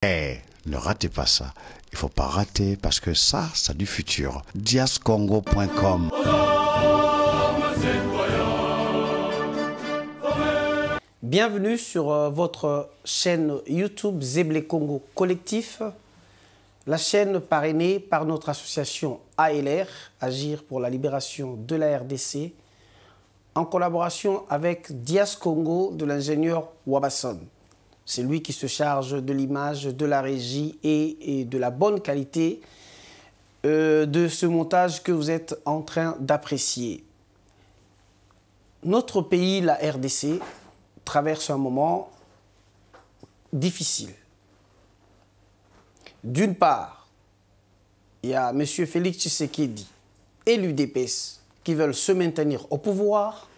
Eh, ne ratez pas ça. Il faut pas rater parce que ça a du futur. diascongo.com. Bienvenue sur votre chaîne YouTube Zéblé Congo Collectif, la chaîne parrainée par notre association ALR, Agir pour la libération de la RDC, en collaboration avec Dias Congo de l'ingénieur Wabasson. C'est lui qui se charge de l'image, de la régie et de la bonne qualité de ce montage que vous êtes en train d'apprécier. Notre pays, la RDC, traverse un moment difficile. D'une part, il y a M. Félix Tshisekedi et l'UDPS qui veulent se maintenir au pouvoir.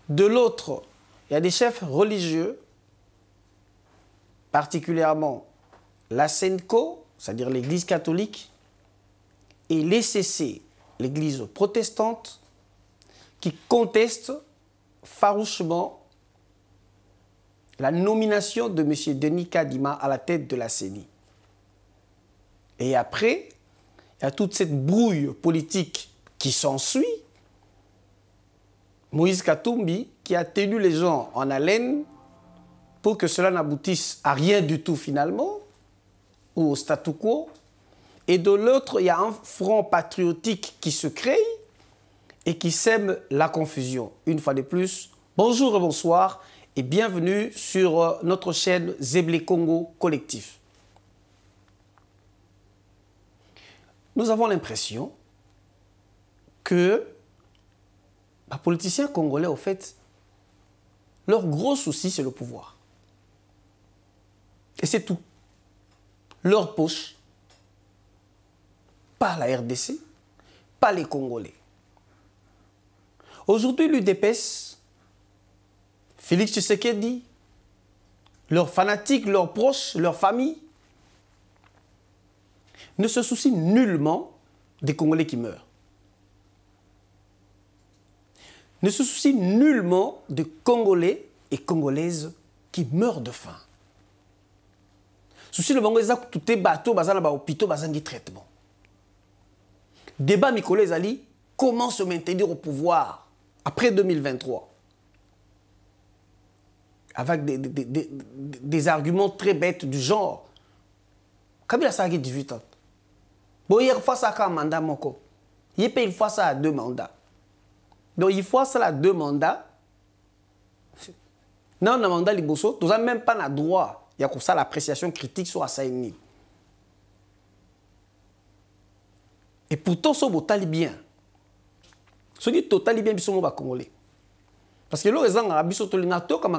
De l'autre, il y a des chefs religieux, particulièrement la SENCO, c'est-à-dire l'Église catholique, et l'ECC, l'Église protestante, qui contestent farouchement la nomination de M. Denis Kadima à la tête de la CENI. Et après, il y a toute cette brouille politique qui s'ensuit. Moïse Katumbi, qui a tenu les gens en haleine pour que cela n'aboutisse à rien du tout finalement, ou au statu quo. Et de l'autre, il y a un front patriotique qui se crée et qui sème la confusion. Une fois de plus, bonjour et bonsoir et bienvenue sur notre chaîne Zéblé Congo Collectif. Nous avons l'impression que les politiciens congolais, au fait, leur gros souci, c'est le pouvoir. Et c'est tout. Leur poche, pas la RDC, pas les Congolais. Aujourd'hui, l'UDPS, Félix Tshisekedi, leurs fanatiques, leurs proches, leurs familles, ne se soucient nullement des Congolais qui meurent. Ne se soucient nullement des Congolais et Congolaises qui meurent de faim. Souci le bango ezak tout est bateau bazana ba hôpitaux bazangi traitement. Débat Mikolo Ezali, comment se maintenir au pouvoir après 2023 avec des arguments très bêtes du genre Kabila ça a 18 ans. Bon, il faut ça un mandat moko. Il peut fois ça à 2 mandats. Donc il faut ça à 2 mandats. Non, un mandat liboso, tu n'as même pas le droit. Il y a comme ça l'appréciation critique sur Assaini. Et pourtant, ce mot bien. Ce qui est total bien, c'est le Congolais. Parce que les gens qui sont en train comme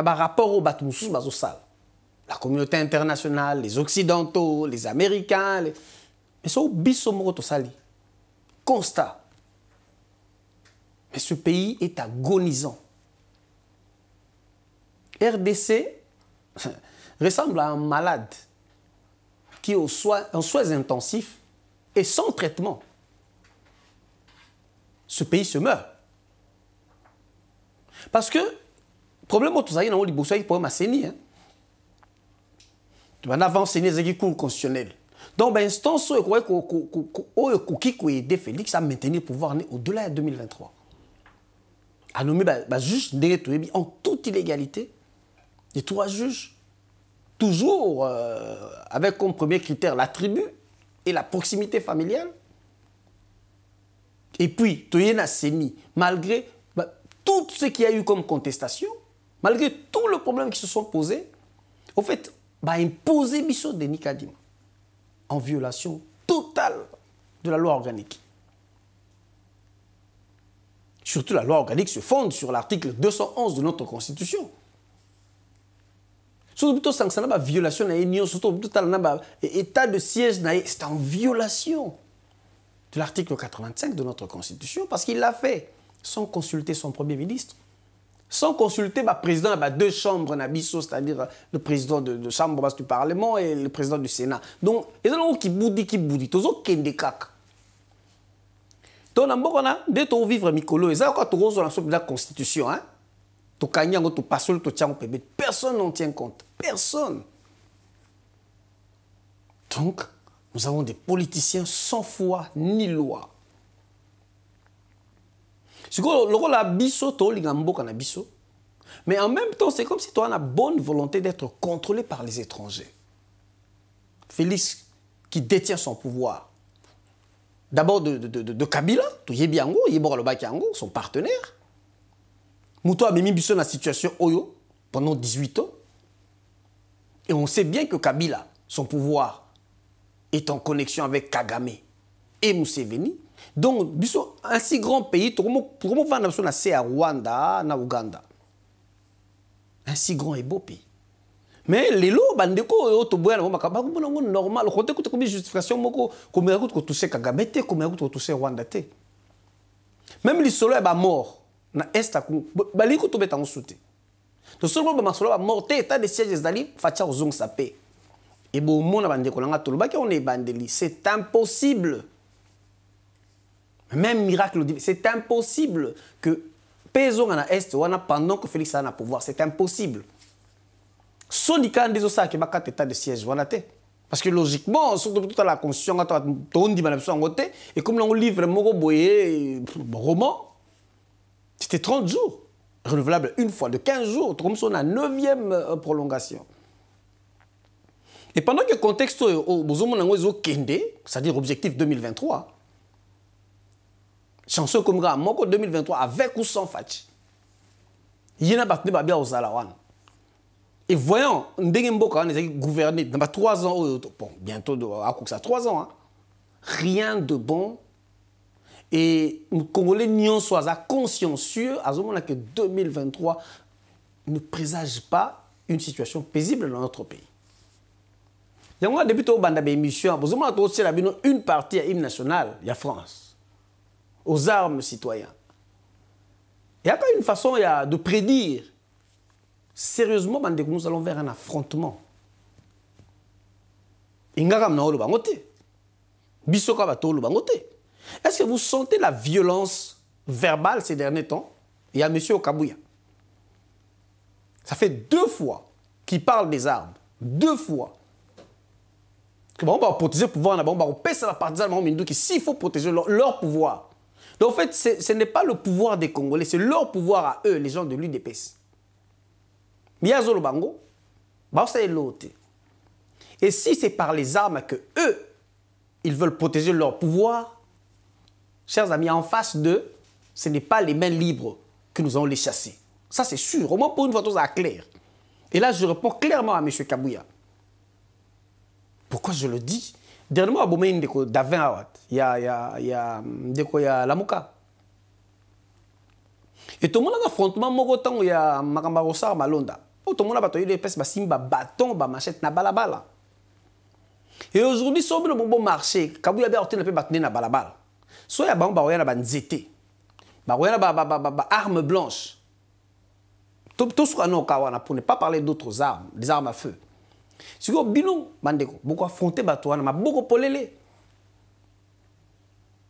un rapport au Batmoussous, la communauté internationale, les Occidentaux, les Américains. Mais ce qui est constat. Mais ce pays est agonisant. RDC ressemble à un malade qui est en soins intensifs et sans traitement. Ce pays se meurt. Parce que, le problème est que nous avons des problèmes à CENI. Tu vas avancer les cours constitutionnels. Donc, l'instance qui aide Félix à maintenir le pouvoir au-delà de 2023. À nommer juste en toute illégalité. Les 3 juges, toujours avec comme premier critère la tribu et la proximité familiale. Et puis, Toyena Seni, malgré tout ce qu'il y a eu comme contestation, malgré tous les problèmes qui se sont posés, au fait, imposer Bisso Denis Kadima en violation totale de la loi organique. Surtout, la loi organique se fonde sur l'article 211 de notre Constitution. Surtout, c'est une violation de l'Union, surtout, l'état de siège, c'est en violation de l'article 85 de notre Constitution, parce qu'il l'a fait sans consulter son Premier ministre, sans consulter le président de 2 chambres, c'est-à-dire le président de la Chambre du Parlement et le président du Sénat. Donc, il y a des gens qui boudit, tous qui ont des cacs. Donc, dès que vivre Mikolo, ils ont encore la Constitution. Personne n'en tient compte. Personne. Donc, nous avons des politiciens sans foi ni loi. Mais en même temps, c'est comme si tu as la bonne volonté d'être contrôlé par les étrangers. Félix, qui détient son pouvoir, d'abord de Kabila, son partenaire. Mouto a mis Bisso dans la situation Oyo pendant 18 ans. Et on sait bien que Kabila, son pouvoir, est en connexion avec Kagame et Museveni. Donc, Bisso, un si grand pays, comment va à Rwanda, à Ouganda? Un si grand et beau pays. Mais les lots, bandeko, normal. Quand tu as une justification, comme il y a touché Kagame, comme il y a touché Rwanda. Même les solos sont morts. Na est baliko to beta soute. To solo ba masolo ba morté état de siège zali facha ozong sapé. Et bo mona bande ko langa tolo ba ki on est bandeli, c'est impossible. Même miracle dit c'est impossible que peso na est wana pendant que Félix a na pouvoir, c'est impossible. Sonika ndezo sa ke ba kat état de siège wana te. Parce que logiquement, surtout toute la constitution on dit ba na côté et comme on livre moko boyé roman. C'était 30 jours, renouvelable une fois, de 15 jours, comme ça on a 9e prolongation. Et pendant que le contexte au Kende, c'est-à-dire objectif 2023, chanson comme Moko 2023, avec ou sans Fachi, il y a un bien aux Alawan. Et voyons, Ndengemboka, on a gouverné dans 3 ans, bon, bientôt, à 3 ans, hein, rien de bon. Et les Congolais n'y soient consciencieux à ce moment que 2023 ne présage pas une situation paisible dans notre pays. Il y a un député au Banda Bémission, une partie à l'hymne national, il y a France, aux armes citoyennes. Il y a une façon de prédire sérieusement que nous allons vers un affrontement. Est-ce que vous sentez la violence verbale ces derniers temps? Il y a M. Okabouya. Ça fait 2 fois qu'il parle des armes. 2 fois. Que on va protéger le pouvoir, on va passer la partisane, s'il faut protéger leur pouvoir. Donc en fait, ce n'est pas le pouvoir des Congolais, c'est leur pouvoir à eux, les gens de l'UDPS. Miazolo Bango, et si c'est par les armes que eux, ils veulent protéger leur pouvoir, chers amis, en face d'eux, ce n'est pas les mains libres que nous allons les chasser. Ça, c'est sûr. Au moins, pour une fois, ça clair. Et là, je réponds clairement à M. Kabouya. Pourquoi je le dis? Dernièrement, à Boumé, il y a Lamouka. Et tout le monde a un affrontement, il y a Makambarossar, Malonda. Tout le monde a un bâton, un machette, un balabala. Et aujourd'hui, si on a un bon marché, Kabouya a un balabala. Soit il y a un nzete, armes blanches. Tout ce qu'on a pour ne pas parler d'autres armes, des armes à feu. Si vous avez beaucoup affronté, beaucoup polélé.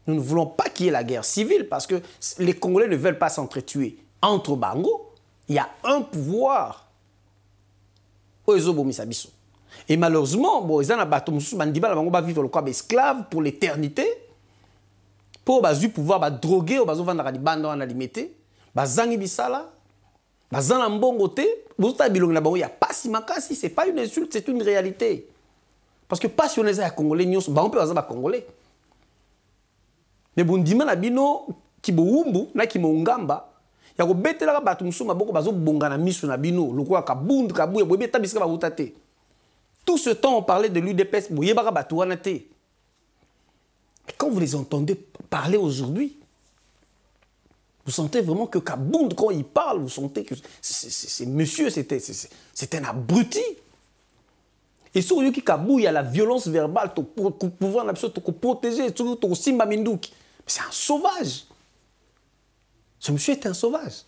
Nous ne voulons pas qu'il y ait la guerre civile parce que les Congolais ne veulent pas s'entretuer. Entre Bango, il y a un pouvoir. Et malheureusement, ils vont vivre le corps esclave pour l'éternité. Pour pouvoir droguer, il y a pas si makasi, c'est pas une insulte, c'est une réalité. Parce que pas si on est à Congolais, on peut être Congolais. Mais bon, dis-moi, bino qui boumbu, na qui mongamba, ya ko betela ba tumsuma boko bazo bonga na miso na bino, lokwa ka bundu ka buye boye tabisika ba utate. Tout ce temps on parlait de l'UDPS, boye ba ba tuana te. Mais quand vous les entendez parler aujourd'hui, vous sentez vraiment que Kabound, quand il parle, vous sentez que c'est monsieur, c'est un abruti. Et sur Yuki Kabou, il y a la violence verbale pour pouvoir protéger, pour Simba Mindouki. C'est un sauvage. Ce monsieur est un sauvage.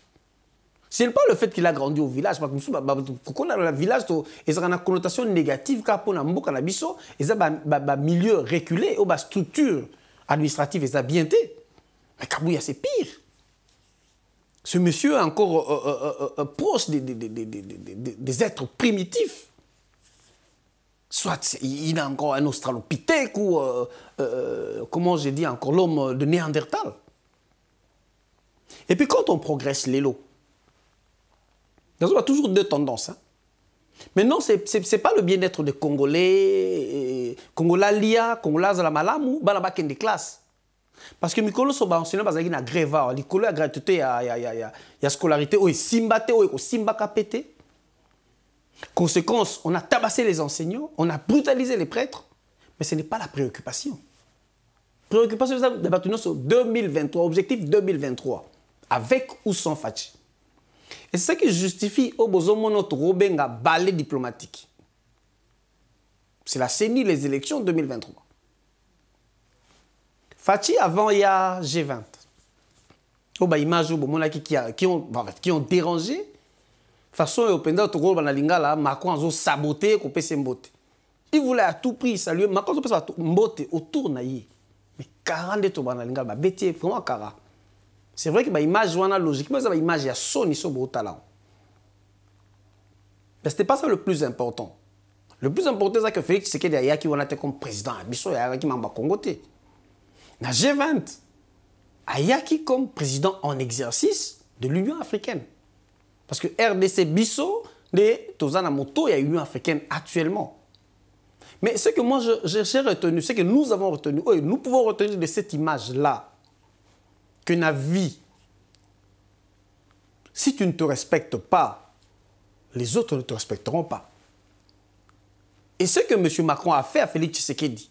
Ce n'est pas le fait qu'il a grandi au village, parce que le village a une connotation négative car pour Namboka Nabiso, il a un milieu reculé, une structure administrative, il a bien été. Mais Kabouya, c'est pire. Ce monsieur est encore proche des êtres primitifs. Soit il a encore un australopithèque ou, comment j'ai dit encore, l'homme de Néandertal. Et puis quand on progresse l'élo, il y a toujours deux tendances. Hein. Mais non, ce n'est pas le bien-être des Congolais, Congolais Lia, Congolais Zalamalamu, Banaba Kende classe. Parce que Mikolo Soba, on s'est dit qu'il y a grève, il y a gratuité, il y a scolarité, il y a simbate, il y a simbaka pété. Conséquence, on a tabassé les enseignants, on a brutalisé les prêtres, mais ce n'est pas la préoccupation. Préoccupation, c'est 2023, objectif 2023, avec ou sans Fachi. Et c'est ça qui justifie au besoin notre Robenga balai diplomatique. C'est la CENI, les élections 2023. Fachi, avant, il y a G20. Oh, bah, image qui ont dérangé. Façon, Macron a saboté, il voulait à tout prix saluer. Macron a saboté autour de lui. Mais 40 de Tobanalingala, vraiment 40. C'est vrai que l'image est logique, mais l'image est son talent. Mais ce n'était pas ça le plus important. Le plus important, c'est que Félix Tshisekedi a été comme président. Il a été comme Congo. Dans G20, il a été comme président en exercice de l'Union africaine. Parce que RDC Bisso, de Tozana Moto, il y a l'Union africaine actuellement. Mais ce que moi j'ai retenu, c'est que nous avons retenu, nous pouvons retenir de cette image-là, que la vie, si tu ne te respectes pas, les autres ne te respecteront pas. Et ce que M. Macron a fait à Félix Tshisekedi,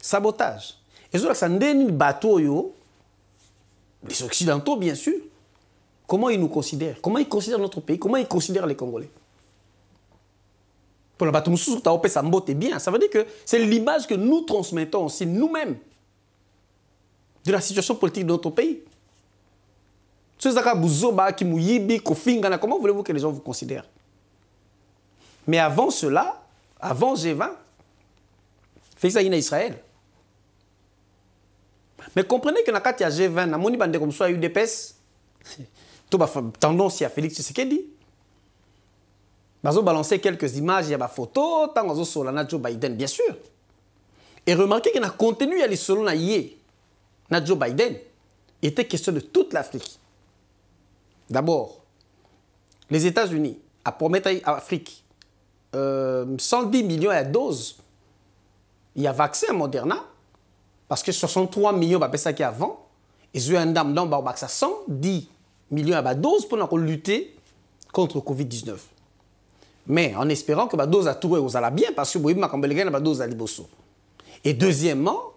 sabotage. Et ça les Occidentaux, bien sûr, comment ils nous considèrent? Comment ils considèrent notre pays? Comment ils considèrent les Congolais? Pour le bateau, bien. Ça veut dire que c'est l'image que nous transmettons aussi nous-mêmes de la situation politique de notre pays. Comment voulez-vous que les gens vous considèrent? Mais avant cela, avant G20, fait ça en Israël. Mais comprenez que dans le cas de G20, dans le comme soit UDPS, tendance à Félix Tshisekedi. Ils ont balancé quelques images, il y a des photos, tant qu'ils ont sur la Joe Biden, bien sûr. Et remarquez qu'il y a un contenu, il y a les solos na Joe Biden. Il était question de toute l'Afrique. D'abord, les États-Unis a promis à l'Afrique 110 millions de doses. Il y a vaccin Moderna, parce que 63 millions de personnes qui avant, ils ont un dame dans 110 millions de doses pour lutter contre le Covid-19. Mais en espérant que la dose a tout aux ala bien, parce que la dose a liboso. Et deuxièmement,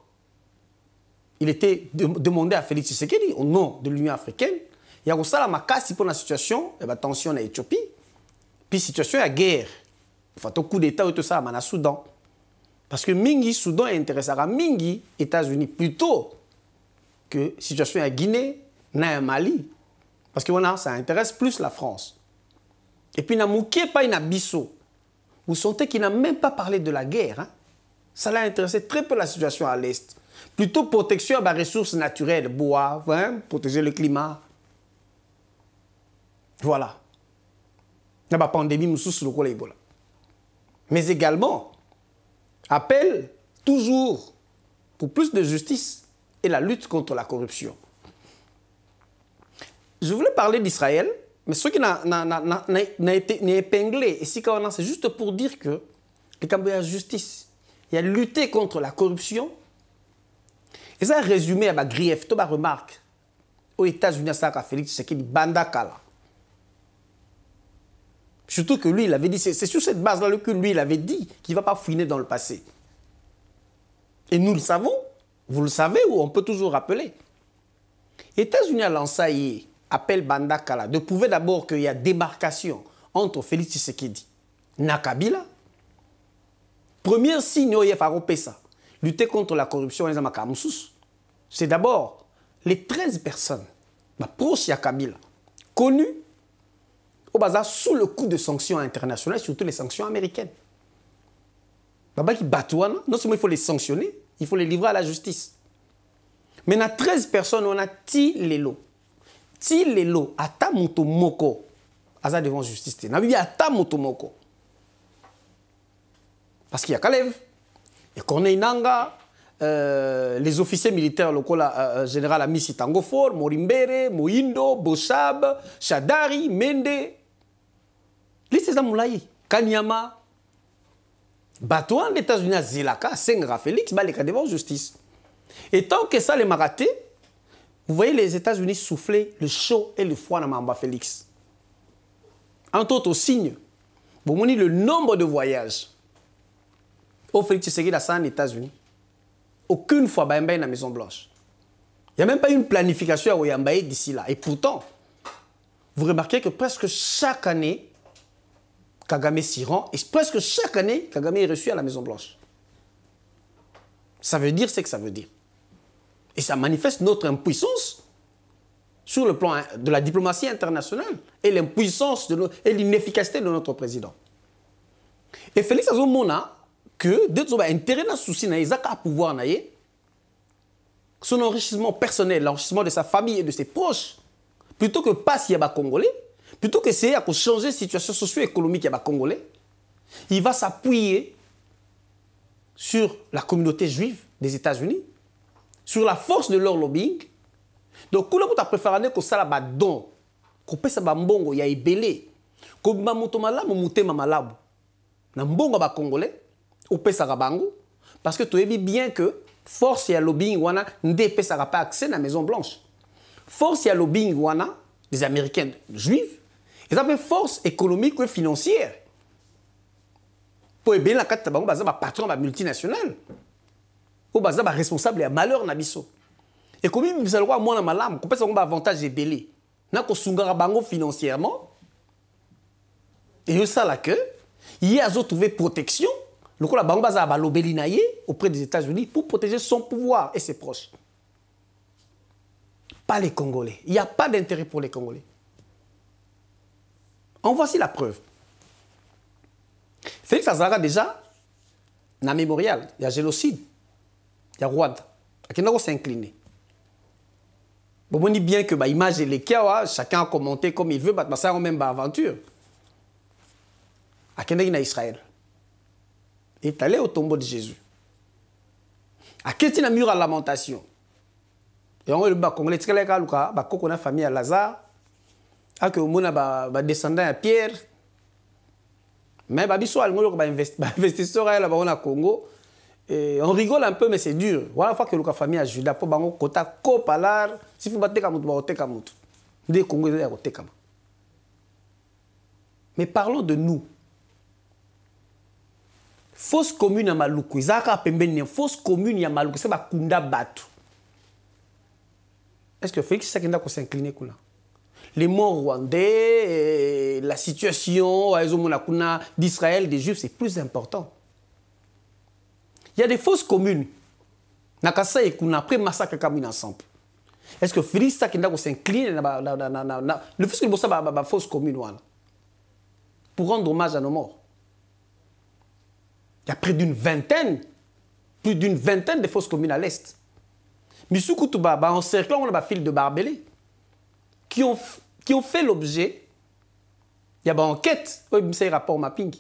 il était demandé à Félix Tshisekedi, au nom de l'Union africaine, il y a aussi la casse pour la situation, la tension en Éthiopie, puis la situation de guerre. Il faut un coup d'État et tout ça à Soudan. Parce que Mingi, Soudan est intéressé à Mingi, États-Unis, plutôt que la situation à Guinée, na Mali. Parce que voilà, ça intéresse plus la France. Et puis, il pas une Bisso. Vous sentez qu'il n'a même pas parlé de la guerre. Hein? Ça l'a intéressé très peu la situation à l'Est. Plutôt protection des ressources naturelles, bois, hein? Protéger le climat. Voilà. Il y a la pandémie, mais également, appel toujours pour plus de justice et la lutte contre la corruption. Je voulais parler d'Israël, mais ce qui n'a été épinglé, et si c'est juste pour dire que le Cambodge a justice, il y a lutter contre la corruption, et ça a résumé à ma grief, toute ma remarque, aux États-Unis, ça a Félix Tshisekedi Bandakala. Surtout que lui, il avait dit, c'est sur cette base-là que lui, il avait dit qu'il ne va pas fouiner dans le passé. Et nous le savons, vous le savez, ou on peut toujours rappeler. Les États-Unis a lancé appel Bandakala de prouver d'abord qu'il y a démarcation entre Félix Tshisekedi et Kabila. Premier signe, il faut ça. Lutter contre la corruption, c'est d'abord les 13 personnes proches de Kabila, connues au bazar sous le coup de sanctions internationales, surtout les sanctions américaines. Babaki Batouana, non seulement il faut les sanctionner, il faut les livrer à la justice. Mais il y a 13 personnes, on a Ti Lelo. Ti Lelo, Ata Motomoko, Aza devant justice. Il y a Ata Motomoko. Parce qu'il y a Kalev, il y a Corneille Nanga, les officiers militaires locaux, général Amisi Tangofor, Morimbere, Moindo, Boshab, Shadari, Mende. Liste Moulaye, Kanyama. Batouan des États-Unis à Zilaka, Sengra Félix, les cas devant justice. Et tant que ça les m'a raté, vous voyez les États-Unis souffler le chaud et le froid dans Mamba Félix. Entre autres signes, vous voyez le nombre de voyages. Au Félix Tshisekedi dans les États-Unis. Aucune fois, il y a la Maison Blanche. Il n'y a même pas une planification à Oyambaye d'ici là. Et pourtant, vous remarquez que presque chaque année, Kagame s'y rend, et presque chaque année, Kagame est reçu à la Maison Blanche. Ça veut dire ce que ça veut dire. Et ça manifeste notre impuissance sur le plan de la diplomatie internationale et l'impuissance et l'inefficacité de notre président. Et Félix Azomona, que d'autres ont intérêt dans le souci, ils ont à pouvoir, son enrichissement personnel, l'enrichissement de sa famille et de ses proches, plutôt que passer à Congolais, plutôt que essayer de changer la situation socio-économique à Congolais, il va s'appuyer sur la communauté juive des États-Unis, sur la force de leur lobbying. Donc, quand on a préféré que ça soit don, qu'on puisse avoir mbongo, il y a ebélé, qu'on a moto malabu, mouté malabu, na mbongo ba Congolais, on peut ça bango, parce que tu sais bien que force et lobbying wana n'dépêche ça pas accès à la Maison Blanche. Force et lobbying wana des Américains juifs, ils ont force économique et financière. Pour bien la carte bango baza ba patron ba multinational. Ou baza ba responsable et malheur na biso. Et comme ils ont le droit moi na malam, qu'on peut ça ba avantage belé. Na ko sungara bango financièrement. Et ça là que il y a trouvé protection. Le coup la bango baza ba lobeli na ye auprès des États-Unis pour protéger son pouvoir et ses proches. Pas les Congolais. Il n'y a pas d'intérêt pour les Congolais. En voici la preuve. Félix Azara déjà, dans le mémorial, il y a génocide, il y a Rwanda. Il s'est incliné. Bon, on dit bien que l'image est les chacun a commenté comme il veut, mais ça a même aventure. Il y a Israël. Il est allé au tombeau de Jésus. À quel est mur à lamentation? Et on va Congolais, il y a une famille à Lazare, il y a des descendants à Pierre. Mais investisseur au Congo, on rigole un peu, mais c'est dur. Voilà fois que la famille a Judas, pour bango kota kopalar, si vous battez comme vous battez comme tout. Des Congolais à comme. Mais parlons de nous. Fausse commune à Maluku, Isaka Pembeni, fausse commune à Maluku, c'est Bakunda Batu. Est-ce que Félix Sakenda s'incliner là? Les morts rwandais, la situation d'Israël, des Juifs, c'est plus important. Il y a des fausses communes. Nakasa et Kuna, après massacre Kamina ensemble. Est-ce que Félix Sakenda s'incline le fait que vous savez la fausse commune pour rendre hommage à nos morts? Il y a plus d'une vingtaine de fausses communes à l'Est. Missou Koutuba, en cerclant, on a un fil de Barbelé. Qui ont fait l'objet, il y a une enquête, c'est un rapport mapping.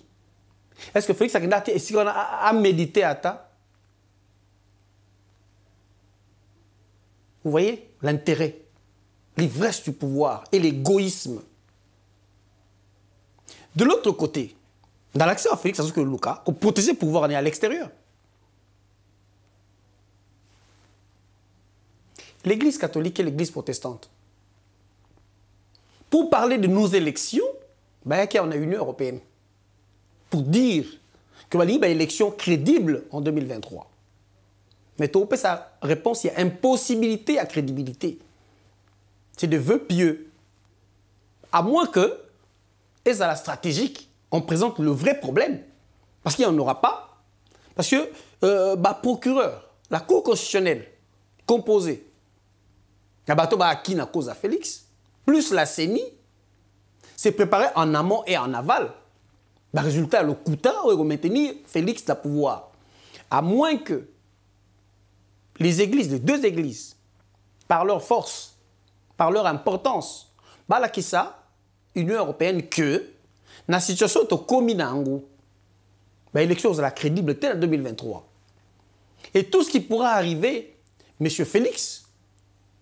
Est-ce que Félix Sakenda a médité à ça? Vous voyez l'intérêt, l'ivresse du pouvoir et l'égoïsme. De l'autre côté, dans l'accès à Félix Luka, pour protéger le pouvoir à l'extérieur. L'Église catholique et l'Église protestante. Pour parler de nos élections, on a une Union européenne. Pour dire que y a une élection crédible en 2023. Mais tu as sa réponse, il y a impossibilité à crédibilité. C'est de vœux pieux. À moins que, et ça la stratégique, on présente le vrai problème. Parce qu'il n'y en aura pas. Parce que, procureur, la Cour constitutionnelle, composée, il y a qui n'a cause à Félix, plus la CENI, c'est préparé en amont et en aval. Le résultat, le coûta, il va maintenir Félix dans le pouvoir. À moins que les églises, les deux églises, par leur force, par leur importance, balakissa, Union européenne, que, dans la situation de Kominango, l'élection sera crédible en 2023. Et tout ce qui pourra arriver, M. Félix,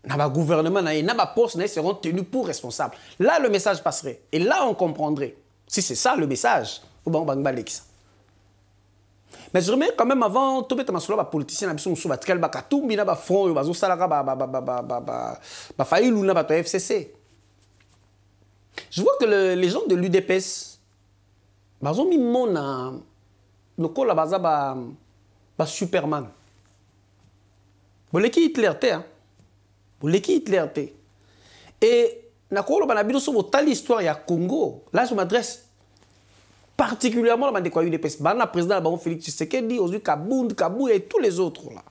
dans le gouvernement, dans le poste, seront tenus pour responsables. Là, le message passerait. Et là, on comprendrait. Si c'est ça le message, mais je remets quand même avant, tout le monde a politicien, je vois que les gens de l'UDPS, ils ont mis mon Superman. Vous l'avez Hitler, et l'histoire du Congo, là je m'adresse particulièrement à l'UDPS. Le président Félix Tshisekedi, Ozu Kabound, Kabou et tous les autres là.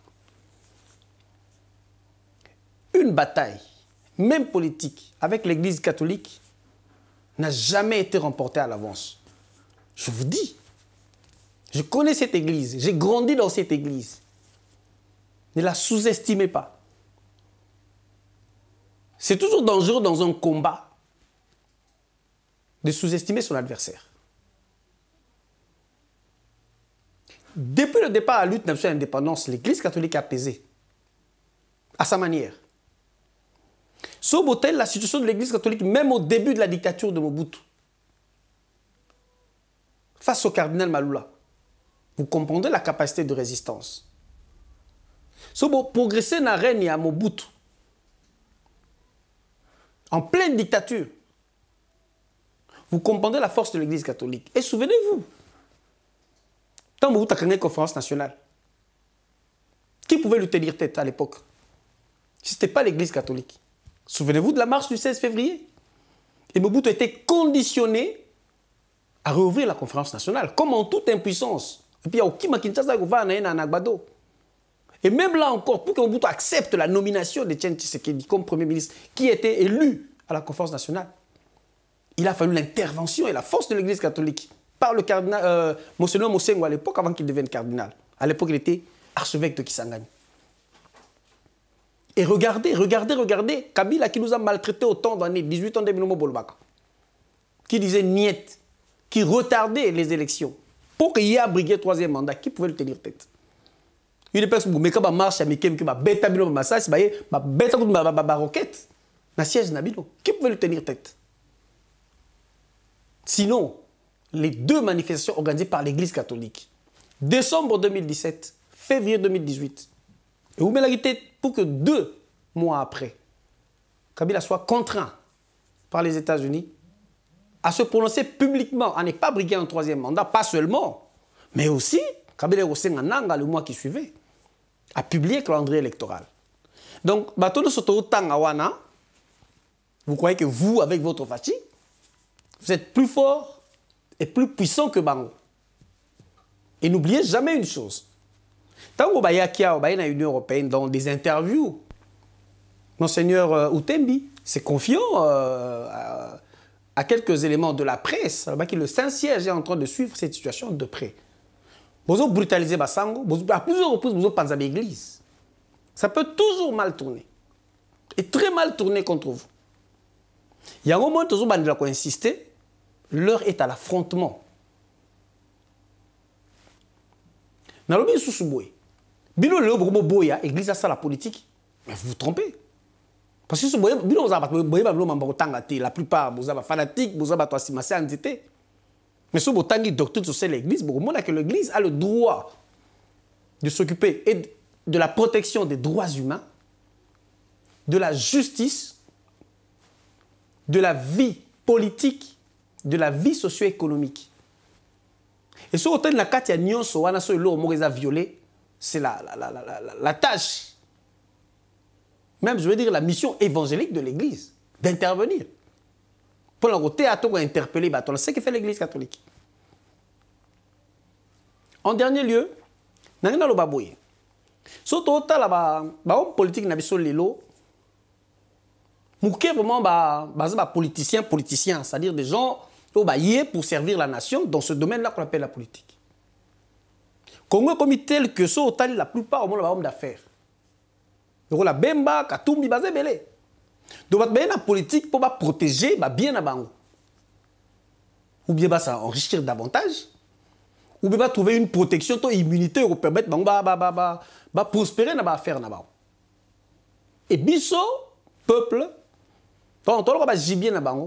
Une bataille, même politique, avec l'Église catholique, n'a jamais été remportée à l'avance. Je vous dis, je connais cette Église, j'ai grandi dans cette Église. Ne la sous-estimez pas. C'est toujours dangereux dans un combat de sous-estimer son adversaire. Depuis le départ à la lutte nationale de l'indépendance, l'Église catholique a pesé à sa manière. Sauf la situation de l'Église catholique, même au début de la dictature de Mobutu, face au cardinal Malula, vous comprendrez la capacité de résistance. Sauf progresser dans la règne à Mobutu, en pleine dictature, vous comprendrez la force de l'Église catholique. Et souvenez-vous, quand Mobutu a créé une conférence nationale, qui pouvait lui tenir tête à l'époque? Si ce n'était pas l'Église catholique. Souvenez-vous de la marche du 16 février. Et Mobutu était conditionné à réouvrir la conférence nationale, comme en toute impuissance. Et puis il y a Okima Kinshasa qui va en Agbado. Et même là encore, pour que Mobutu accepte la nomination de Etienne Tshisekedi comme Premier ministre, qui était élu à la conférence nationale, il a fallu l'intervention et la force de l'Église catholique par le cardinal Monseigneur Mosengo à l'époque, avant qu'il devienne cardinal. À l'époque, il était archevêque de Kisangani. Et regardez, Kabila qui nous a maltraités autant d'années, 18 ans de Binomo Bolbaka, qui disait niet, qui retardait les élections pour qu'il y ait abrigué le troisième mandat, qui pouvait le tenir tête? Il y a des personnes qui ont marché avec qui ont bêta bino massage, bêta roquette, dans le siège Nabino. Qui pouvait le tenir tête? Sinon, les deux manifestations organisées par l'Église catholique, décembre 2017, février 2018, et vous méritez pour que 2 mois après, Kabila soit contraint par les États-Unis à se prononcer publiquement, à ne pas briguer un troisième mandat, pas seulement, mais aussi, Kabila Rosengananga, le mois qui suivait, a publié le calendrier électoral. Donc, vous croyez que vous, avec votre Fachi, vous êtes plus fort et plus puissant que Bango. Et n'oubliez jamais une chose. Tant que vous avez dans l'Union européenne, dans des interviews, Monseigneur Outembi s'est confiant à quelques éléments de la presse, que le Saint-Siège est en train de suivre cette situation de près. Vous avez brutalisé Bassango, à plusieurs reprises, vous avez pensé à l'église. Ça peut toujours mal tourner. Et très mal tourner contre vous. Il y a un moment où vous avez insisté, l'heure est à l'affrontement. Dans le bien sous-boy, Bino le boya, église a ça la politique. Mais vous vous trompez. Parce que Bino vous avez la plupart, vous avez fanatiques, vous avez toisimassé entité. Mais si vous avez doctrine sur l'église, vous montrez que l'église a le droit de s'occuper de la protection des droits humains, de la justice, de la vie politique, de la vie socio-économique. Et si vous avez la carte, il y a violé, c'est la tâche, même je veux dire la mission évangélique de l'Église, d'intervenir. Pour le théâtre, interpeller, c'est ce que fait l'Église catholique. En dernier lieu, nous avons le babouye. Surtout, la politique n'a pas lilo. Nous vraiment politicien, c'est-à-dire des gens y est pour servir la nation dans ce domaine-là qu'on appelle la politique. Congo est comme tel que ça, la plupart au monde a homme d'affaires. Donc la Bemba, Katumbi, Bazé Belé. Donc la politique pour protéger bien à Bango. Ou bien s'enrichir davantage. Ou bien trouver une protection, une immunité pour permettre de prospérer dans l'affaire. Et biso, peuple, donc on va gibien na Bango,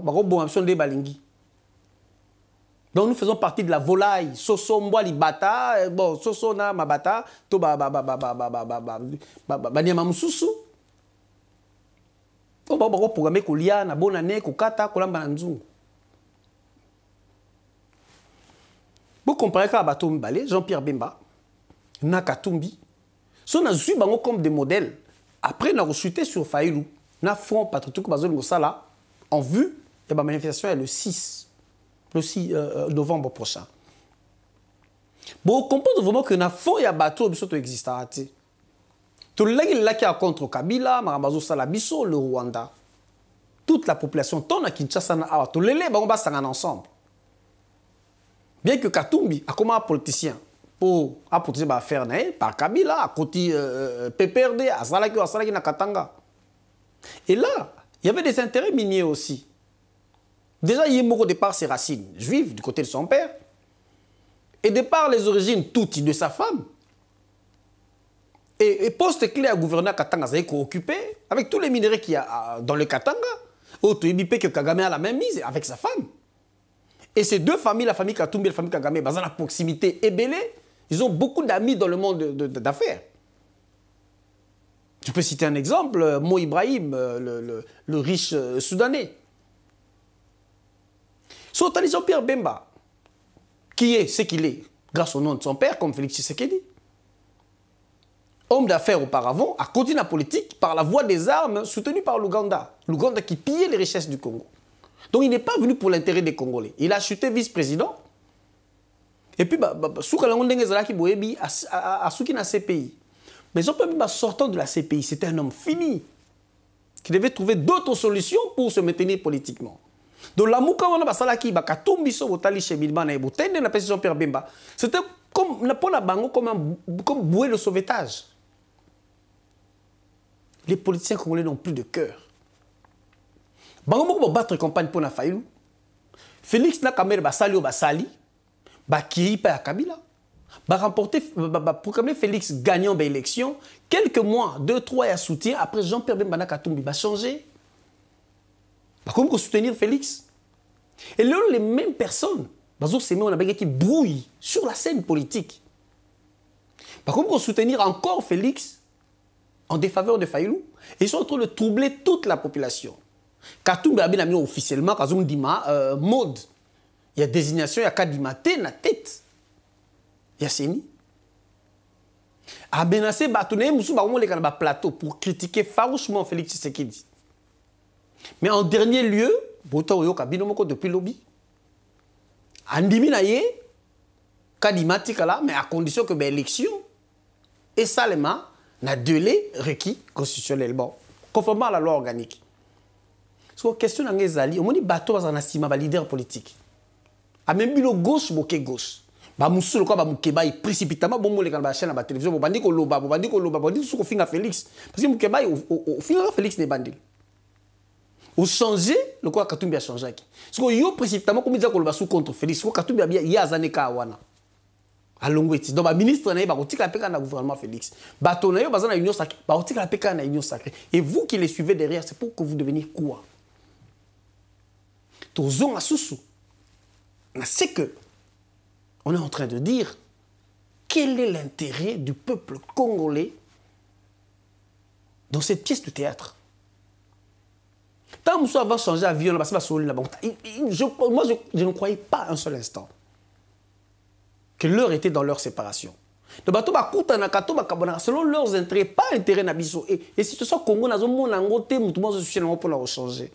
donc nous faisons partie de la volaille. Soso mbwali bata, bon soso na mabata, to nyama mususu. On va programmer kolia na bonne année kokata kolamba na nzungu. Vous comprenez qu'à bateau Mbale, Jean-Pierre Bemba, Nakatumbi, sont na zui bango comme des modèles. Après na rechuté sur Faïlou, na front patriotique bazol ngosala en vue de la manifestation est le 6 novembre prochain. Bon, on comprend vraiment que na fond ya bateau biso to existera ti. To là qui a contre Kabila, Marambazo Salabiso, le Rwanda. Toute la population ton à Kinshasa na awa to lele bango ba sangana ensemble. Bien que Katumbi a comme un politicien pour apporter ma affaire par Kabila à côté PPRD à Salaki na Katanga. Et là, il y avait des intérêts miniers aussi. Déjà, il y a au départ ses racines juives du côté de son père. Et départ les origines toutes de sa femme. Et poste clé à gouverner Katanga, ça a été occupé avec tous les minéraux qu'il y a dans le Katanga. Autre Ibipé que Kagame a la même mise avec sa femme. Et ces deux familles, la famille Katumbi et la famille Kagame, basées à la proximité ébélée, ils ont beaucoup d'amis dans le monde d'affaires. Je peux citer un exemple, Mo Ibrahim, le riche soudanais. Sotali Jean-Pierre Bemba, qui est ce qu'il est, grâce au nom de son père, comme Félix Tshisekedi. Homme d'affaires auparavant, a continué la politique par la voie des armes soutenue par l'Ouganda. L'Ouganda qui pillait les richesses du Congo. Donc il n'est pas venu pour l'intérêt des Congolais. Il a chuté vice-président. Et puis, Souki na CPI. Mais Jean-Pierre sortant de la CPI, c'était un homme fini, qui devait trouver d'autres solutions pour se maintenir politiquement. Donc la mouka wana basalaki bakatumbi so botali chez Bilba na ebotende na pesi Jean-Pierre Bemba. C'était comme na pona bango comme bouée de sauvetage. Les politiciens congolais n'ont plus de cœur. Bango moko battre campagne pour na Faïlou. Félix na kamere basali o basali bakiri pa Kabila. Ba remporter proclamer Félix gagnant ba élection quelques mois 2-3 ya soutien après Jean-Pierre Bemba na Katumbi ba changer. Comment soutenir Félix? Et là, les mêmes personnes, on a qui brouillent sur la scène politique. Comment soutenir encore Félix en défaveur de Faïlou? Et ils sont en train de troubler toute la population. Katumbi a bien mis officiellement, mode. Il y a désignation, il y a Kadima, na tête. Il y a Séni. A menacé Batouné, Moussou Baoumou, les plateau pour critiquer farouchement Félix Tshisekedi. Mais en dernier lieu, depuis lobby, Andimi naye, Kadimatikala, mais à condition que l'élection est salement na délai requis constitutionnellement, conformément à la loi organique. Sur la question d'Angezali, on dit bateau à un leader politique. A même bilo gauche, boké gauche. Ba musu le quoi ba mukeba précipitamment bon mo le kan ba chaîne na télévision, bandi ko loba, bandi ko finga Félix. Parce que mukeba au finga Félix ne bandil. Ou changer, le quoi Katumbi a changé. Parce que yo précipitamment comme il dit qu'on va sous contre Félix, Katumbi a bien y a zaneka wana. Alongweti. Donc ba ministre na ba kotika peka na gouvernement Félix. Bato na yo bazana union sacrée, ba kotika peka na union sacrée. Et vous qui les suivez derrière, c'est pour que vous deveniez quoi? Tozon asusu. C'est que on est en train de dire quel est l'intérêt du peuple congolais dans cette pièce de théâtre. Tant que ça va changer d'avion, moi je ne croyais pas un seul instant que l'heure était dans leur séparation. Selon leurs intérêts, pas intérêt Nabiso. Et si tu sens Congo, nous avons changer.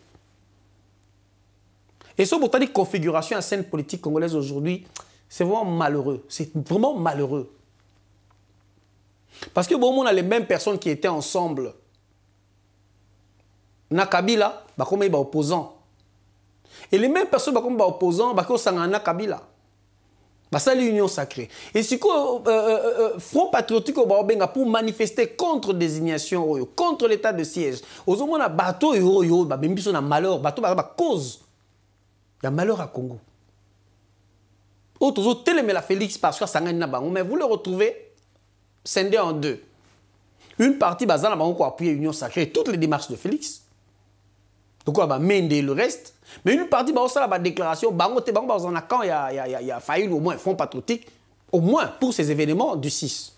Et ce botanique configuration à scène politique congolaise aujourd'hui, c'est vraiment malheureux. C'est vraiment malheureux. Parce que bon, on a les mêmes personnes qui étaient ensemble. Na Kabila, comme il est opposant. Et les mêmes personnes comme opposants, comme Sangana Kabila. C'est l'union sacrée. Et si le Front patriotique pour manifester contre désignation, contre l'état de siège, aux hommes on a bateau et malheur, bateau cause. Il y a malheur à Congo. Autres télémé la Félix parce que Sangana Bango, mais vous le retrouvez scindé en deux. Une partie Bazana Bango pour appuyer l'union sacrée, toutes les démarches de Félix. Donc on va mener le reste. Mais une partie, la déclaration, il y a failli au moins un fonds patriotique, au moins pour ces événements du 6.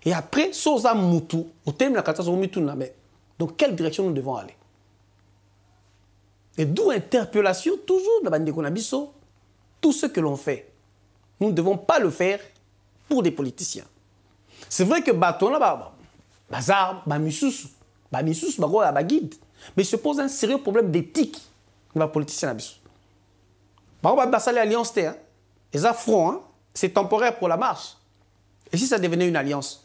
Et après, Sosa Moutou, au thème de la catastrophe Moutou, dans quelle direction nous devons aller? Et d'où interpellation, toujours dans la Konabiso, tout ce que l'on fait, nous ne devons pas le faire pour des politiciens. C'est vrai que Baton, Bazar, Bamissous, guide. Mais il se pose un sérieux problème d'éthique de la politicien. Par exemple, l'alliance, les affronts, c'est temporaire pour la marche. Et si ça devenait une alliance?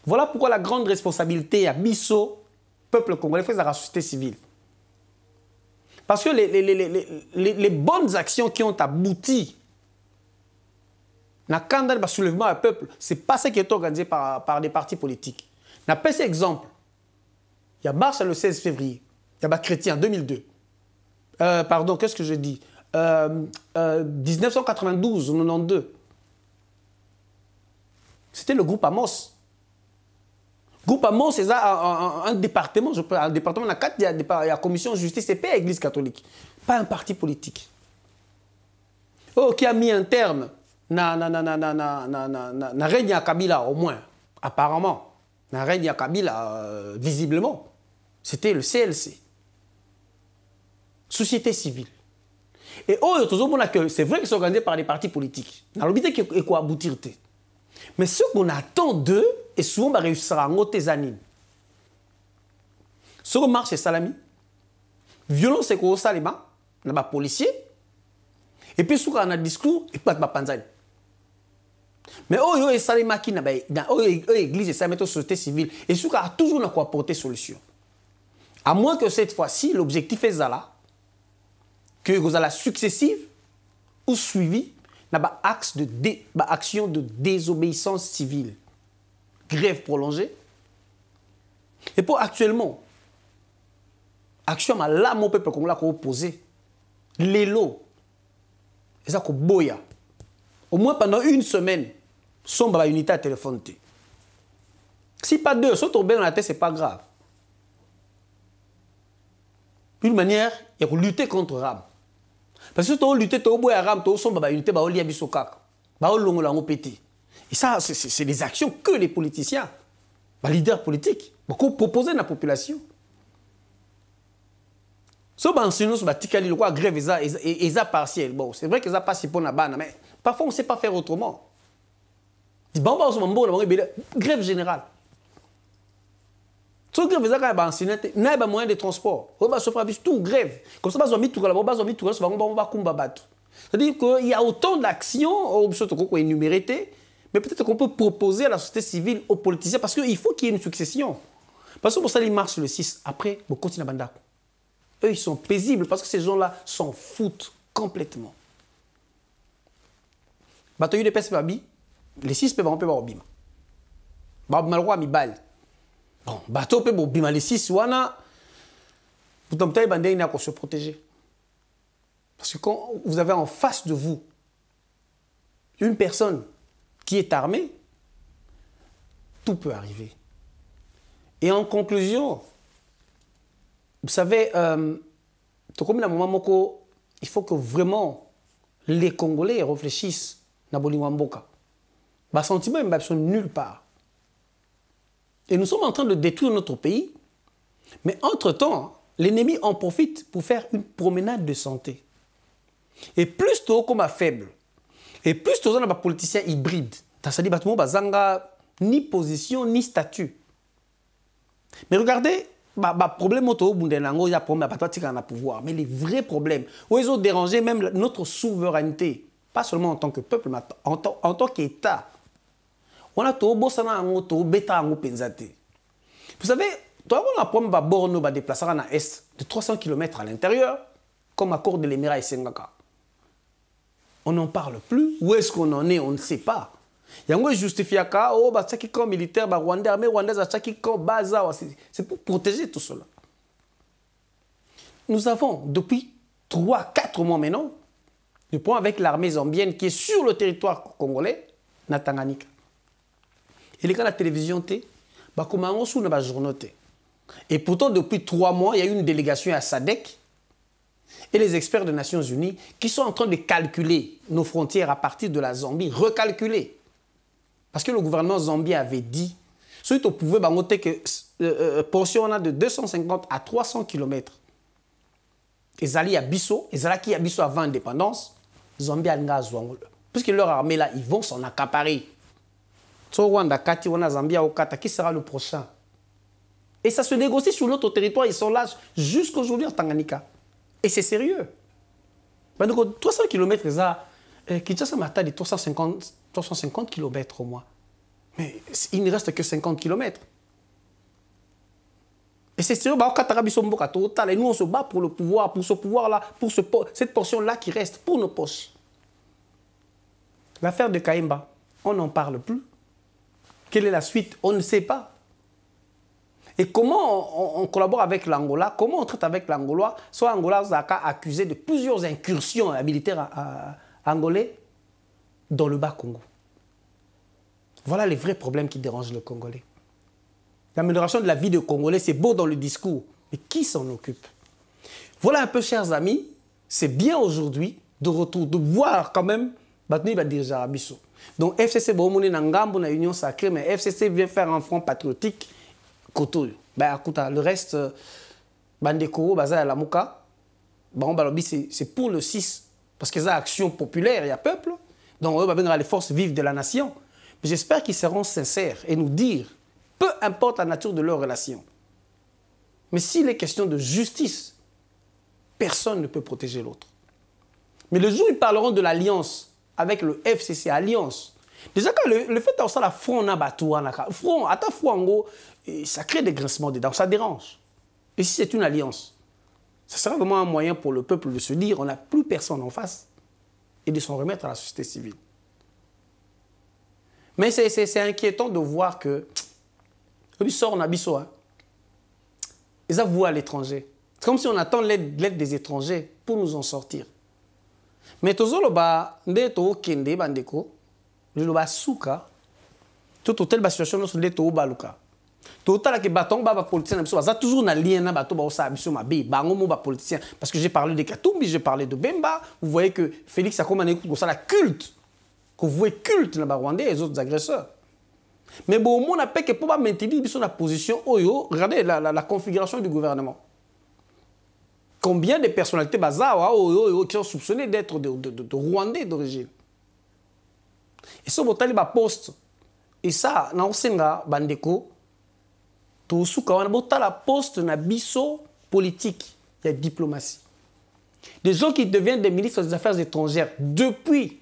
Voilà pourquoi la grande responsabilité à Bisso, peuple congolais, fait la société civile. Parce que les bonnes actions qui ont abouti dans le soulèvement du peuple, ce n'est pas ça qui est organisé par des partis politiques. On a cet exemple. Il y a marche le 16 février. Il y a Chrétien en 2002. Pardon, qu'est-ce que je dis 1992 ou 92. C'était le groupe Amos. Le groupe Amos, c'est un département, un département, il y a la commission de justice et paix à l'Église catholique. Pas un parti politique. Qui a mis un terme na règne à Kabila, au moins, apparemment. Na règne à Kabila, visiblement. C'était le CLC. Société civile. Et c'est vrai que c'est organisé par des partis politiques. Dans l'objet qu'il faut aboutir. Mais ce qu'on attend d'eux, et souvent, va réussir à ngoter anines. Ce qu'on marche, c'est Salami. Violence, c'est qu'on salima, on a des policiers. Et puis, souvent, on a un discours, et pas de panzani. Mais et Salima qui n'a pas l'église et ça met société civile. Et souvent, a toujours n'a quoi apporter solution. À moins que cette fois-ci, l'objectif est là. Que vous avez la successive ou suivi n'a action de désobéissance civile. Grève prolongée. Et pour actuellement, là, mon peuple qu'on l'a opposé, les lots, et ça qu'on boya. Au moins pendant une semaine, son unité à téléphone. Si pas deux, sont tombés dans la tête, c'est pas grave. Une manière, il faut lutter contre Ram. Parce que tu as lutté, tu as Ram, tu as unité, tu as lié Bisokak, tu as pété. Et ça, c'est des actions que les politiciens, les leaders politiques, proposent à la population. Si on a grève et partielle, bon, c'est vrai que ça passe pour la banane, mais parfois on ne sait pas faire autrement. Grève générale. Si on grève, il y a un moyen de transport. On va se faire tout grève. Comme ça, on va c'est-à-dire qu'il y a autant d'actions, énumérées, mais peut-être qu'on peut proposer à la société civile, aux politiciens, parce qu'il faut qu'il y ait une succession. Parce que pour ça, ils marchent le 6. Après, on continue à Bandako. Eux, ils sont paisibles parce que ces gens-là s'en foutent complètement. Bateau de peste babi, les 6 peuvent remplir au bima. Bab malroi mi bal. Bon, bateau peut au bima les 6 wana. Vous tomber bandé il n'a qu'à se protéger. Parce que quand vous avez en face de vous une personne qui est armée, tout peut arriver. Et en conclusion, vous savez, il faut que vraiment les Congolais réfléchissent à Bolingwamboka. Le sentiment n'est absolument nulle part. Et nous sommes en train de détruire notre pays, mais entre-temps, l'ennemi en profite pour faire une promenade de santé. Et plus tôt comme faible, et plus tôt on a des politiciens hybrides, c'est-à-dire que ni position ni statut. Mais regardez, problème il y a pouvoir, mais les vrais problèmes, où ils ont dérangé même notre souveraineté, pas seulement en tant que peuple, mais en tant qu'État. On a tout bossana tout bêta penzate. Vous savez, toi on a problème borno déplacer à l'est de 300 km à l'intérieur. comme accord de l'Émirat et Sengaka. On n'en parle plus. Où est-ce qu'on en est? On ne sait pas. Yango justifie ka oh ba tsaki camp militaire ba Rwanda armée rwandaise a tsaki camp baza, c'est pour protéger tout cela. Nous avons depuis 3-4 mois maintenant le point avec l'armée zambienne qui est sur le territoire congolais na Tanganyika. Et les gars la télévision té ba komango sous na ba journaux té. Et pourtant depuis 3 mois, il y a eu une délégation à SADC et les experts des Nations Unies qui sont en train de calculer nos frontières à partir de la Zambie, recalculer. Parce que le gouvernement zambien avait dit, si on pouvait noter que portion de 250 à 300 km, Ezali à Bisso, Ezali qui a Bisso avant l'indépendance, Zambie a Ngazouangol. Puisque leur armée là, ils vont s'en accaparer. Rwanda, Kati, Zambie, Okata, qui sera le prochain? Et ça se négocie sur notre territoire, ils sont là jusqu'aujourd'hui en Tanganyika. Et c'est sérieux. Donc 300 km, Kinshasa m'a de 350 km au moins. Mais il ne reste que 50 km. Et c'est sérieux, et nous on se bat pour le pouvoir, pour ce pouvoir-là, pour cette portion-là qui reste pour nos poches. L'affaire de Kaimba, on n'en parle plus. Quelle est la suite? On ne sait pas. Et comment on collabore avec l'Angola? Comment on traite avec l'Angola? Soit Angola a accusé de plusieurs incursions militaires angolais dans le Bas-Congo. Voilà les vrais problèmes qui dérangent le Congolais. L'amélioration de la vie des Congolais, c'est beau dans le discours, mais qui s'en occupe? Voilà un peu, chers amis, c'est bien aujourd'hui de retour, de voir quand même Batni va diriger Arabiso. Donc FCC Bomone Nangambo na Union Sacrée, mais FCC vient faire un front patriotique. Le reste, Bandeko, Baza la Mouka, c'est pour le 6. Parce que c'est une action populaire, il y a peuple. Donc, on va les forces vives de la nation. Mais j'espère qu'ils seront sincères et nous dire, peu importe la nature de leur relation. Mais s'il est question de justice, personne ne peut protéger l'autre. Mais le jour où ils parleront de l'alliance avec le FCC, alliance, déjà, le fait d'avoir ça, la front, ça crée des grincements dedans, ça dérange. Et si c'est une alliance, ça sera vraiment un moyen pour le peuple de se dire on n'a plus personne en face et de s'en remettre à la société civile. Mais c'est inquiétant de voir que ils sortent à Bisso. Ils avouent à l'étranger. C'est comme si on attend l'aide des étrangers pour nous en sortir. Mais tozoloba ndeto kende bandeko, le souka, toute telle situation nous ndeto baluka. Total que bâton baba politicien na biso ça toujours na lien na bato ba osa biso mabe bango mo ba politicien parce que j'ai parlé de Katumbi, j'ai parlé de Bemba, vous voyez que Félix a commencé comme ça la culte. Que vous voyez culte na ba Rwandais et les autres agresseurs. Mais bon on a pas que pour maintenir biso na position oyo, regardez la configuration du gouvernement. Combien de personnalités bazawa qui sont soupçonnées d'être de Rwandais d'origine. Et ce botali ba poste et ça na osenga bandeko tout ce qu'on a la poste na biso politique, il y a diplomatie. Des gens qui deviennent des ministres des Affaires étrangères depuis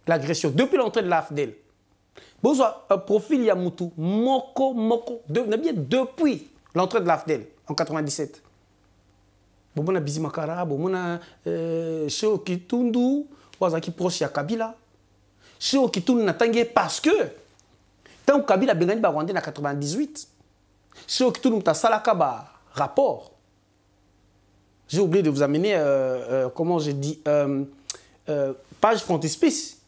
l'agression, depuis l'entrée de l'AFDEL. Bon, un profil Yamutu, Moko, depuis l'entrée de l'AFDEL en 97. Bon, on a Bizimakara, bon, on a Cheo Kitundu, Wazaki proche à Kabila. Cheo Kitundu n'a tangué parce que tant que Kabila a gagné Rwanda en 98. Si on a un rapport, j'ai oublié de vous amener, comment j'ai dit, page frontispice.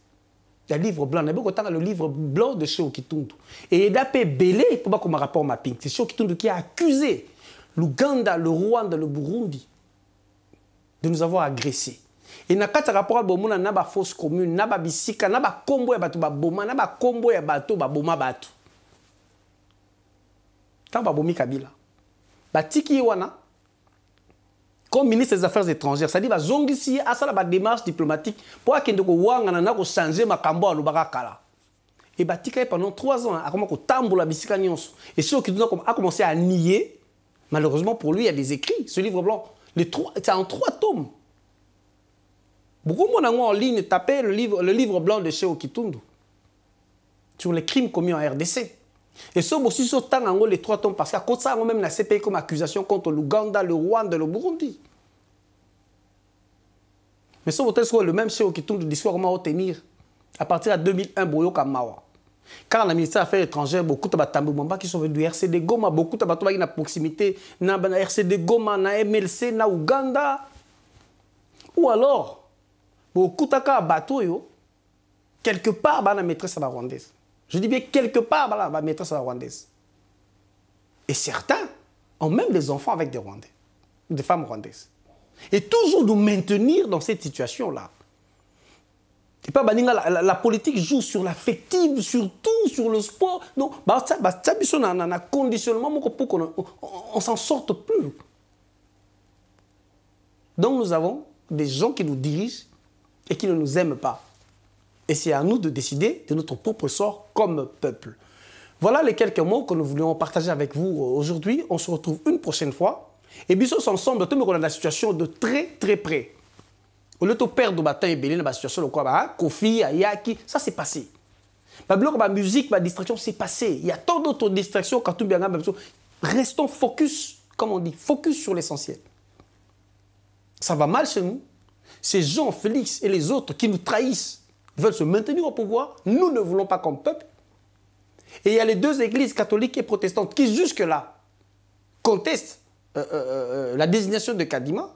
Il y a le livre blanc. Le livre blanc de Cheo Kitundu. Et il a fait belé pour comme un rapport mapping. C'est Cheo Kitundu qui a accusé l'Ouganda, le Rwanda, le Burundi de nous avoir agressés. Et dans ce rapport, il y a une fausse commune, il y a une bisika, il y a un combo, il y a un combo, il y a un boma. Tant babomi Kabila, batiki wana comme ministre des Affaires étrangères, c'est-à-dire va zongisi à ça la démarche diplomatique pour que ndeko wanga na ko changer makambo à lubaka kala. Et batika pendant 3 ans a commencé à tambola bisika nyonso. Et ceux qui a commencé à nier, malheureusement pour lui il y a des écrits, ce livre blanc, c'est en 3 tomes. Beaucoup de gens en ligne taper le livre blanc de Cheo Kitundu sur les crimes commis en RDC. Et ce aussi sont les 3 tomes parce qu'à cause de ça, même la CPI comme accusation contre l'Ouganda, le Rwanda, le Burundi. Mais ce hôtel c'est le même chez qui tourne le discours comment tenir à partir de 2001 Boyo Kamawa. Car le ministère des Affaires étrangères, beaucoup de Batambou qui sont venus du RCD Goma, beaucoup de Batambou qui sont à proximité, na RCD Goma, na MLC, na Ouganda. Ou alors, beaucoup de bateau, quelque part, la maîtresse rwandaise. Je dis bien quelque part, la maîtresse rwandaise. Et certains ont même des enfants avec des Rwandais, des femmes rwandaises. Et toujours nous maintenir dans cette situation-là. Et pas la politique joue sur l'affective, sur tout, sur le sport. Donc, ça un conditionnement pour qu'on s'en sorte plus. Donc nous avons des gens qui nous dirigent et qui ne nous aiment pas. Et c'est à nous de décider de notre propre sort comme peuple. Voilà les quelques mots que nous voulions partager avec vous aujourd'hui. On se retrouve une prochaine fois. Et bien, ensemble, nous avons la situation de très très près. Au lieu de perdre le bâton et belé dans la situation, Kofi, Ayaki, ça c'est passé. La musique, la distraction, c'est passé. Il y a tant d'autres distractions quand tout bien. Restons focus, comme on dit, focus sur l'essentiel. Ça va mal chez nous. Ces gens, Félix et les autres qui nous trahissent, veulent se maintenir au pouvoir. Nous ne voulons pas comme peuple. Et il y a les deux églises catholiques et protestantes qui jusque-là contestent la désignation de Kadima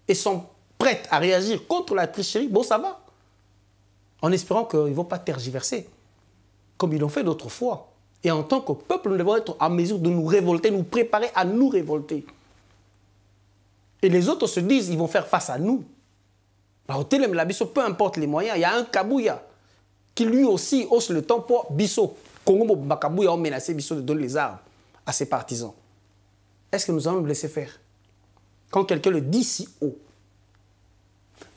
et sont prêtes à réagir contre la tricherie. Bon, ça va. En espérant qu'ils ne vont pas tergiverser, comme ils l'ont fait d'autres fois. Et en tant que peuple, nous devons être en mesure de nous révolter, nous préparer à nous révolter. Et les autres se disent, ils vont faire face à nous. Peu importe les moyens, il y a un Kabouya qui lui aussi hausse le temps pour Bisso. Congo Kabouya a menacé Bisso de donner les armes à ses partisans. Est-ce que nous allons nous laisser faire? Quand quelqu'un le dit si haut.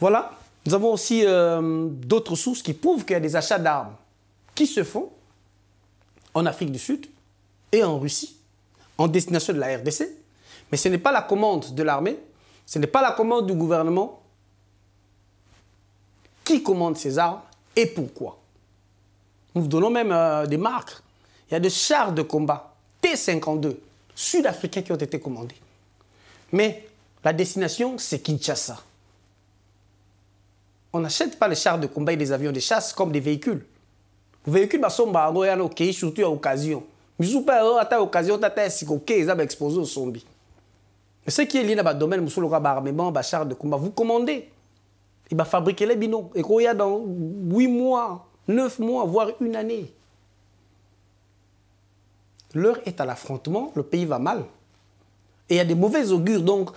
Voilà, nous avons aussi d'autres sources qui prouvent qu'il y a des achats d'armes qui se font en Afrique du Sud et en Russie, en destination de la RDC. Mais ce n'est pas la commande de l'armée, ce n'est pas la commande du gouvernement. Qui commande ces armes et pourquoi? Nous vous donnons même des marques. Il y a des chars de combat T-52 sud-africains qui ont été commandés. Mais la destination, c'est Kinshasa. On n'achète pas les chars de combat et des avions de chasse comme des véhicules. Les véhicules sont surtout à occasion. Mais à occasion, ils ont exposé au zombie. Mais ce qui est lié dans le domaine de chars de combat, vous commandez. Il va fabriquer les binômes. Et qu'il y a dans 8 mois, 9 mois, voire une année. L'heure est à l'affrontement, le pays va mal. Et il y a des mauvais augures. Donc,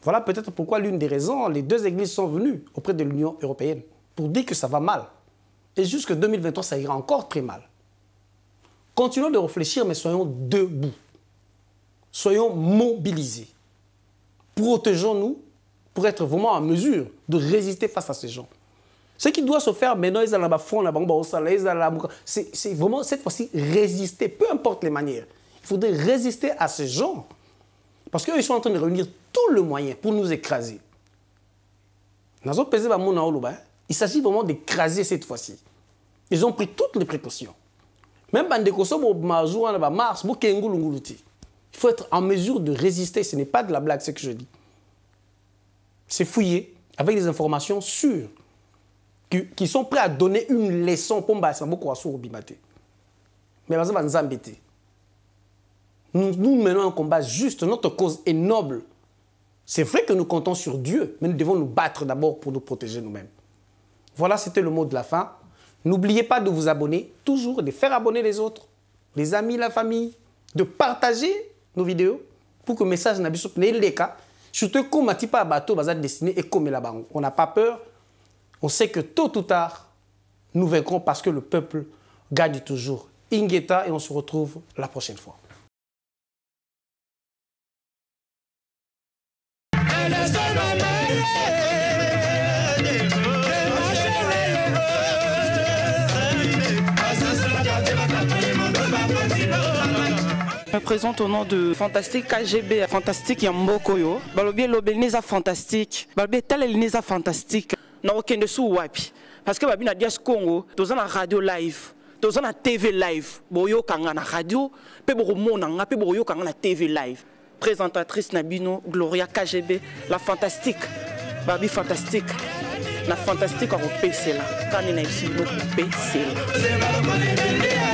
voilà peut-être pourquoi l'une des raisons, les deux églises sont venues auprès de l'Union européenne pour dire que ça va mal. Et jusque 2023, ça ira encore très mal. Continuons de réfléchir, mais soyons debout. Soyons mobilisés. Protégeons-nous pour être vraiment en mesure de résister face à ces gens. Ce qui doit se faire maintenant, c'est vraiment cette fois-ci résister, peu importe les manières. Il faudrait résister à ces gens. Parce qu'eux, ils sont en train de réunir tout le moyen pour nous écraser. Il s'agit vraiment d'écraser cette fois-ci. Ils ont pris toutes les précautions. Même il faut être en mesure de résister. Ce n'est pas de la blague ce que je dis. C'est fouiller avec des informations sûres qui sont prêts à donner une leçon pour mais nous menons un combat juste. Notre cause est noble. C'est vrai que nous comptons sur Dieu, mais nous devons nous battre d'abord pour nous protéger nous-mêmes. Voilà, c'était le mot de la fin. N'oubliez pas de vous abonner, toujours de faire abonner les autres, les amis, la famille, de partager nos vidéos pour que le message n'a pas les cas. Surtout comme un bateau destiné et comme la banque. On n'a pas peur. On sait que tôt ou tard, nous vaincrons parce que le peuple gagne toujours. Ingeta, et on se retrouve la prochaine fois. Je me présente au nom de Fantastique KGB, Fantastique Yambokoyo. Balobi Lobelneza Fantastique. Balobi Talelneza Fantastique. Na okende sou wapi. Parce que babi na Dias Congo, toza na radio live, toza na TV live. Boyo kanga na radio, pe boko monanga, pe boyo kanga na TV live. présentatrice Nabino Gloria KGB la fantastique babi fantastique na fantastique au PC là quand on est ici au PC là